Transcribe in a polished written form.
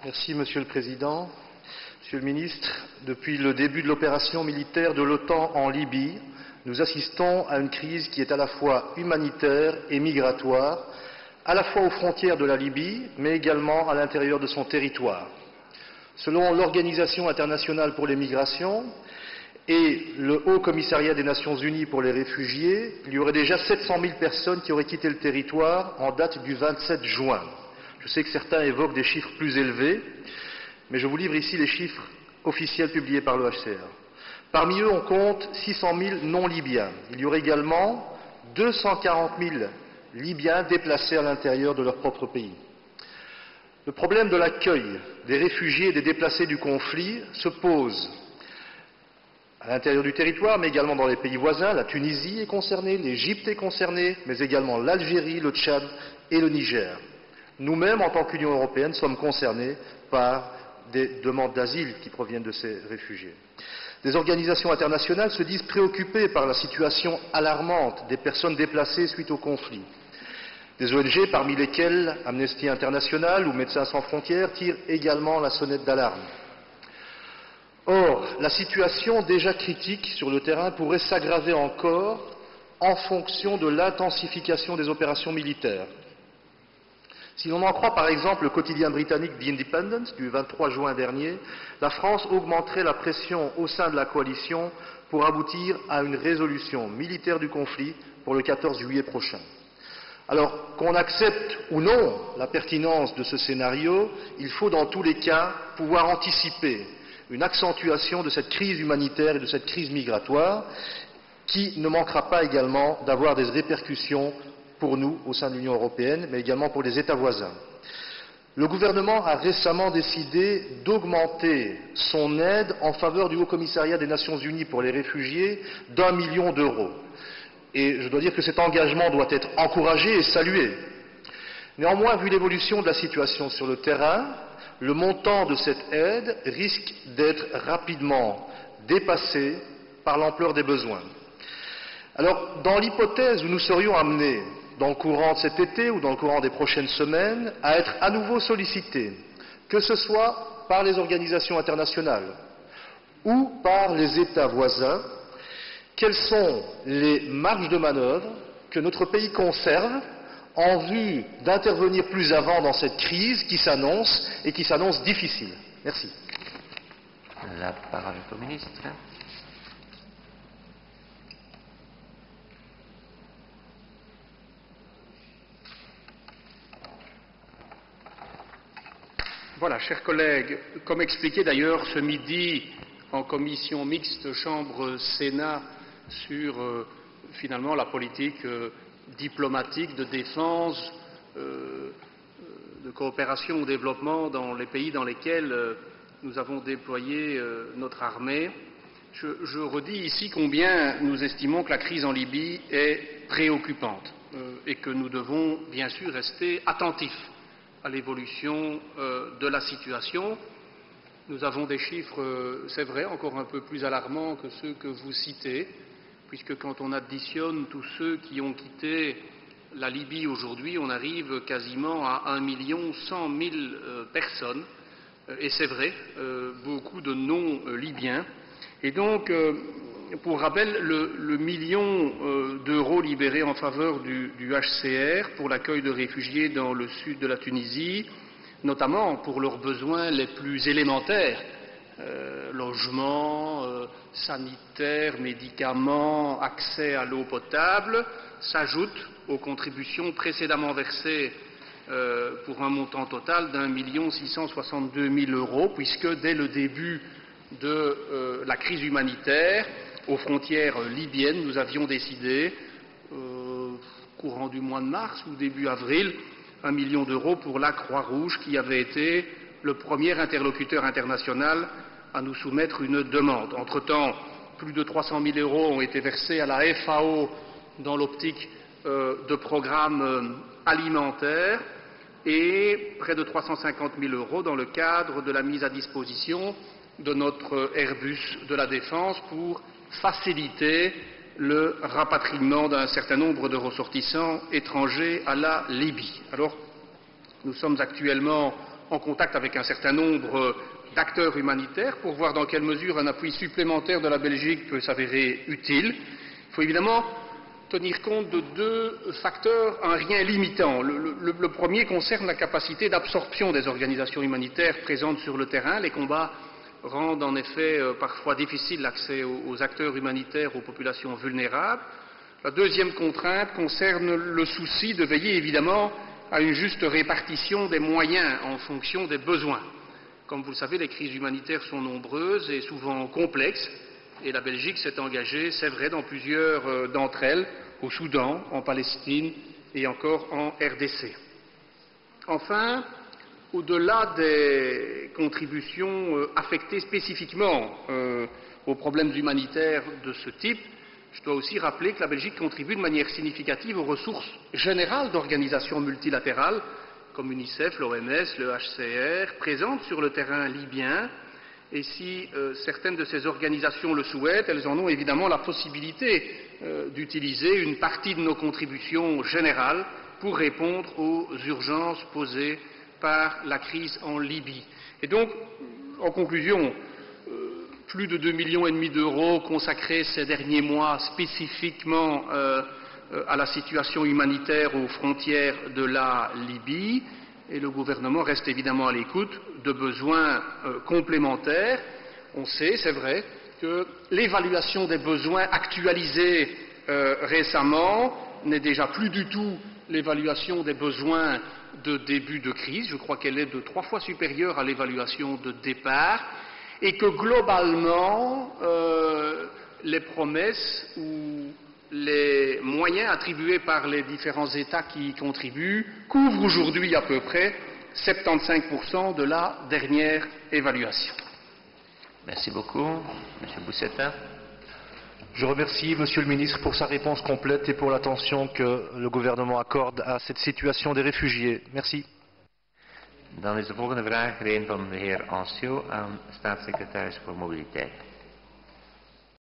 Merci, Monsieur le Président. Monsieur le Ministre, depuis le début de l'opération militaire de l'OTAN en Libye, nous assistons à une crise qui est à la fois humanitaire et migratoire, à la fois aux frontières de la Libye, mais également à l'intérieur de son territoire. Selon l'Organisation internationale pour les migrations et le Haut Commissariat des Nations Unies pour les réfugiés, il y aurait déjà 700 000 personnes qui auraient quitté le territoire en date du 27 juin. Je sais que certains évoquent des chiffres plus élevés, mais je vous livre ici les chiffres officiels publiés par le HCR. Parmi eux, on compte 600 000 non-libyens. Il y aurait également 240 000 Libyens déplacés à l'intérieur de leur propre pays. Le problème de l'accueil des réfugiés et des déplacés du conflit se pose à l'intérieur du territoire, mais également dans les pays voisins. La Tunisie est concernée, l'Égypte est concernée, mais également l'Algérie, le Tchad et le Niger. Nous-mêmes, en tant qu'Union européenne, sommes concernés par des demandes d'asile qui proviennent de ces réfugiés. Des organisations internationales se disent préoccupées par la situation alarmante des personnes déplacées suite au conflit. Des ONG, parmi lesquelles Amnesty International ou Médecins sans frontières, tirent également la sonnette d'alarme. Or, la situation déjà critique sur le terrain pourrait s'aggraver encore en fonction de l'intensification des opérations militaires. Si l'on en croit par exemple le quotidien britannique The Independent du 23 juin dernier, la France augmenterait la pression au sein de la coalition pour aboutir à une résolution militaire du conflit pour le 14 juillet prochain. Alors, qu'on accepte ou non la pertinence de ce scénario, il faut dans tous les cas pouvoir anticiper une accentuation de cette crise humanitaire et de cette crise migratoire qui ne manquera pas également d'avoir des répercussions pour nous au sein de l'Union européenne, mais également pour les États voisins. Le gouvernement a récemment décidé d'augmenter son aide en faveur du Haut Commissariat des Nations Unies pour les réfugiés d'1 million d'euros. Et je dois dire que cet engagement doit être encouragé et salué. Néanmoins, vu l'évolution de la situation sur le terrain, le montant de cette aide risque d'être rapidement dépassé par l'ampleur des besoins. Alors, dans l'hypothèse où nous serions amenés, dans le courant de cet été ou dans le courant des prochaines semaines, à être à nouveau sollicités, que ce soit par les organisations internationales ou par les États voisins, quelles sont les marges de manœuvre que notre pays conserve en vue d'intervenir plus avant dans cette crise qui s'annonce et qui s'annonce difficile. Merci. La parole est au ministre. Voilà, chers collègues, comme expliqué d'ailleurs ce midi en commission mixte Chambre-Sénat sur finalement la politique diplomatique, de défense, de coopération au développement dans les pays dans lesquels nous avons déployé notre armée. Je redis ici combien nous estimons que la crise en Libye est préoccupante et que nous devons bien sûr rester attentifs à l'évolution de la situation. Nous avons des chiffres, c'est vrai, encore un peu plus alarmants que ceux que vous citez, puisque quand on additionne tous ceux qui ont quitté la Libye aujourd'hui, on arrive quasiment à 1 100 000 personnes, et c'est vrai, beaucoup de non-libyens. Et donc, pour rappel, le million d'euros libérés en faveur du HCR pour l'accueil de réfugiés dans le sud de la Tunisie, notamment pour leurs besoins les plus élémentaires, logement, sanitaire, médicaments, accès à l'eau potable, s'ajoute aux contributions précédemment versées pour un montant total d'1 662 000 euros, puisque dès le début de la crise humanitaire, aux frontières libyennes, nous avions décidé, courant du mois de mars ou début avril, 1 million d'euros pour la Croix-Rouge, qui avait été le premier interlocuteur international à nous soumettre une demande. Entre-temps, plus de 300 000 euros ont été versés à la FAO dans l'optique de programmes alimentaires et près de 350 000 euros dans le cadre de la mise à disposition de notre Airbus de la Défense pour faciliter le rapatriement d'un certain nombre de ressortissants étrangers à la Libye. Alors, nous sommes actuellement en contact avec un certain nombre d'acteurs humanitaires pour voir dans quelle mesure un appui supplémentaire de la Belgique peut s'avérer utile. Il faut évidemment tenir compte de deux facteurs, un rien limitant. Le premier concerne la capacité d'absorption des organisations humanitaires présentes sur le terrain. Les combats rendent en effet parfois difficile l'accès aux acteurs humanitaires, aux populations vulnérables. La deuxième contrainte concerne le souci de veiller évidemment à une juste répartition des moyens en fonction des besoins. Comme vous le savez, les crises humanitaires sont nombreuses et souvent complexes, et la Belgique s'est engagée, c'est vrai, dans plusieurs d'entre elles, au Soudan, en Palestine et encore en RDC. Enfin, au-delà des contributions affectées spécifiquement aux problèmes humanitaires de ce type, je dois aussi rappeler que la Belgique contribue de manière significative aux ressources générales d'organisations multilatérales comme l'UNICEF, l'OMS, le HCR, présentes sur le terrain libyen. Et si certaines de ces organisations le souhaitent, elles en ont évidemment la possibilité d'utiliser une partie de nos contributions générales pour répondre aux urgences posées par la crise en Libye. Et donc, en conclusion, plus de 2,5 millions d'euros consacrés ces derniers mois spécifiquement à la situation humanitaire aux frontières de la Libye, et le gouvernement reste évidemment à l'écoute de besoins complémentaires. On sait, c'est vrai, que l'évaluation des besoins actualisée récemment n'est déjà plus du tout l'évaluation des besoins de début de crise. Je crois qu'elle est de 3 fois supérieure à l'évaluation de départ, et que globalement, les promesses ou les moyens attribués par les différents États qui y contribuent couvrent aujourd'hui à peu près 75% de la dernière évaluation. Merci beaucoup. Monsieur Boussetta. Je remercie Monsieur le ministre pour sa réponse complète et pour l'attention que le gouvernement accorde à cette situation des réfugiés. Merci. Dan is de volgende vraag er een van de heer Anciot aan staatssecretaris voor mobiliteit.